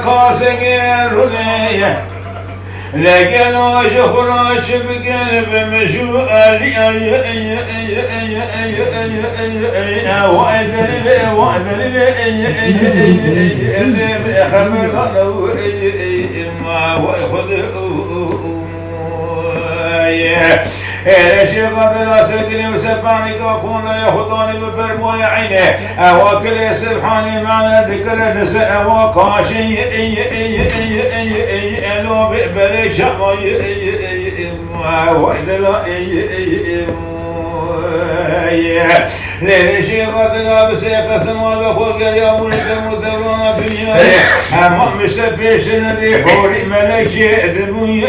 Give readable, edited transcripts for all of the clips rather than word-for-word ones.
قاسقين رليه لكن وجهنا شبقن بمشوال شيخ دراسة وسبحانك وكون يخطاني ببرموي عيني أواكل سبحاني معنى ذكر نساء وقاشي لو ببري شمي وإذا لا ليش غادنا بسيق سما بخوك يا مولد مدرنا دنيا أما مش بيشنا دي حوري ملك شيء دمي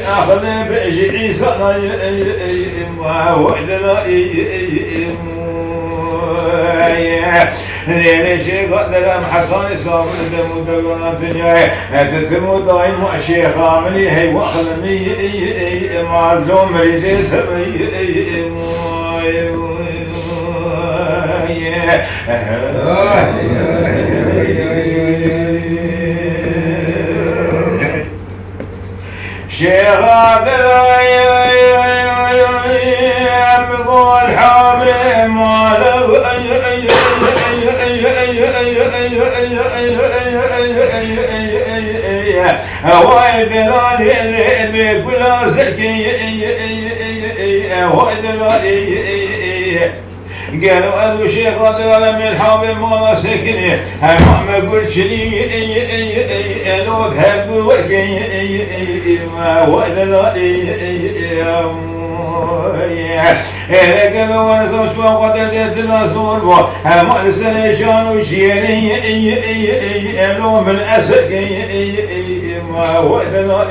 أخذ بأجي صلاة وإذا لا ليش غادنا محقاني صابر مدرنا دنيا تتمو دايم شيخ عملي هي وخلني معلوم مريد تبي شيخ بقول حبيب مالو وايد راني بكل زكي وايد راني قالوا أبو شيخ قادر على من حابب ما سكني ما قلت لي أنا أذهب وركي ما وإذا لا قالوا أنا توشوا قدر جد الأسود ما لسنا كانوا شيري أنا من أسكي ما وإذا لا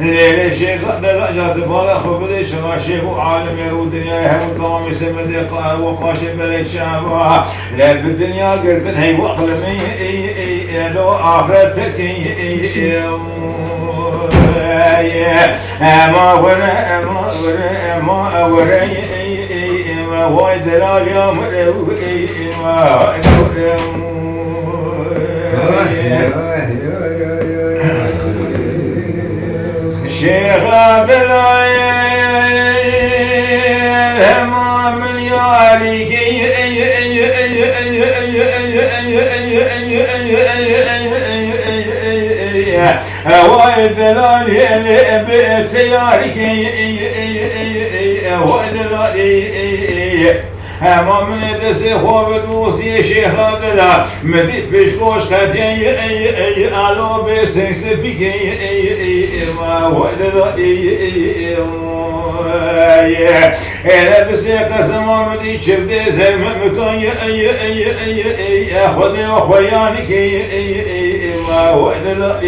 ليش درجات بالا خبز شغاشيب وعالم يرو الدنيا هم طعم يسمى دقة وقاشب بلك شعبها لا بالدنيا قلت هي وخلمي لو آخرتك ما ورا ما ورا ما وايد لا يوم ما شيخ بلاي ما من ياريك وايد لالي باختيارك وايد لالي ما من دسي خواب دوسي شيخ هذا مدي بيشكوش خدي الو بسنس بيجي ما ودا انا بسي قسم مدي شفت زلم مكان خذي وخيانك ما ودا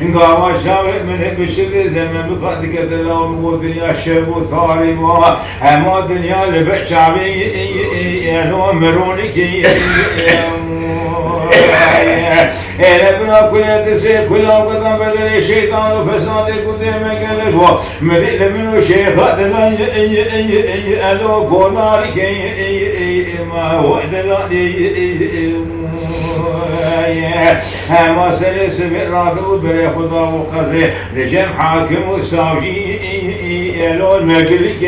قام الشامل من بشر زمن بقد كذا والدنيا شب ثاري ما الدنيا لبع شعبي لو مرونك انا بنا كل تسي كل قدام بدل الشيطان وفساد قدام قلبه مدل منه شيخ هذا لو قولارك ما وعد لا ما سلس براد وبري خدا وقضي رجم حاكم وساوجي لو المقلك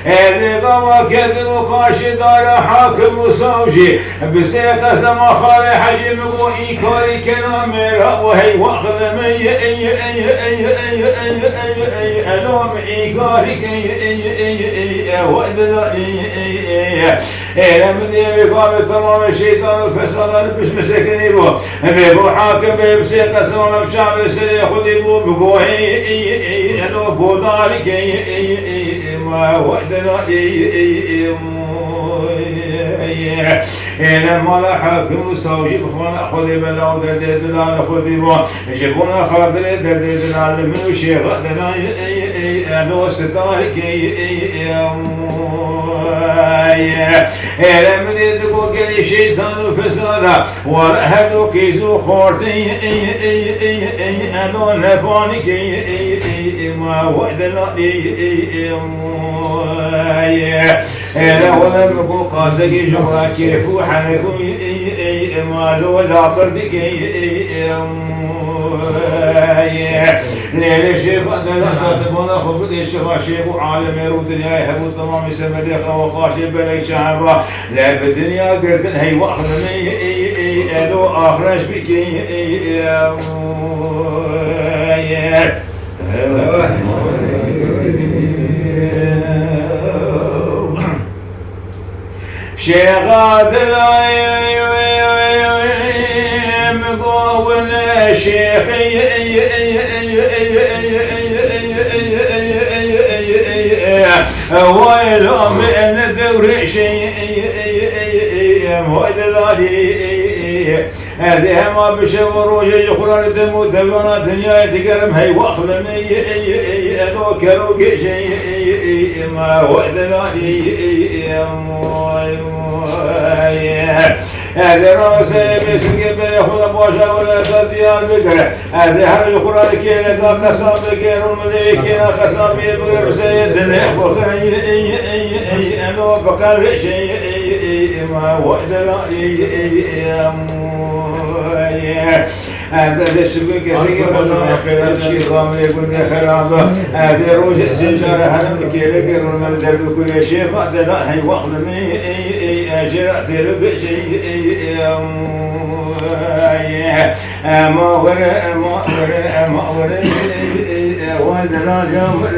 هذه قوى كذب وقاش دار حاكم وساوجي بسيق سما خالي حجم وإيكاري كلامي وهي واخذ مي ألوم إيكاري لما دي بقام تمام الشيطان والفساد بس مسكني بو بو حاكم بسيق سما بشعب سري خذي بو بقوهي ألو بودارك ما وعدنا لما لا حاكم وساوجي بخوانا خذي بلا ودرد دلال خذي بو جبونا خاطر درد دلال منو شيخ دنا ألو ستارك لما يدقوا كل شيطان وفسادا ولا هدو كيزو خورتي ألو نفانك ما ودنا أنا ولا مكو قاسك جوا كيف وحنكم ما لو لا بردك ليلة شيخ أنا كاتبنا خبز الشيخ شيخ عالم يرود الدنيا يحب تمام سمدك وقاشي بلي شعبا لا بالدنيا قلت هي واخذني لو أخرج بك شيخ مقاول شيخ ويل من الدور شيء مودلالي هذه ما بشور وجه يخرج الدم ودمنا الدنيا تقرم هي واخلني ذو كروك شيء ما ودلالي هذا راس بيسك بياخذ بوشا ولا تديار بقرة هذا هر القرآن كينا ذا قسم بقير المذيك كينا قسم بقرة بسيد الريح أي أنا بقر شيء ما وعد لا هذا الشبك كثير من خير الشيء قام يقول خرابة هذا روج سجارة هرم كيلك رمل درد كل شيء بعد لا هي واخذ من أجر ثيرب شيء ما ورا وهذا لا جمر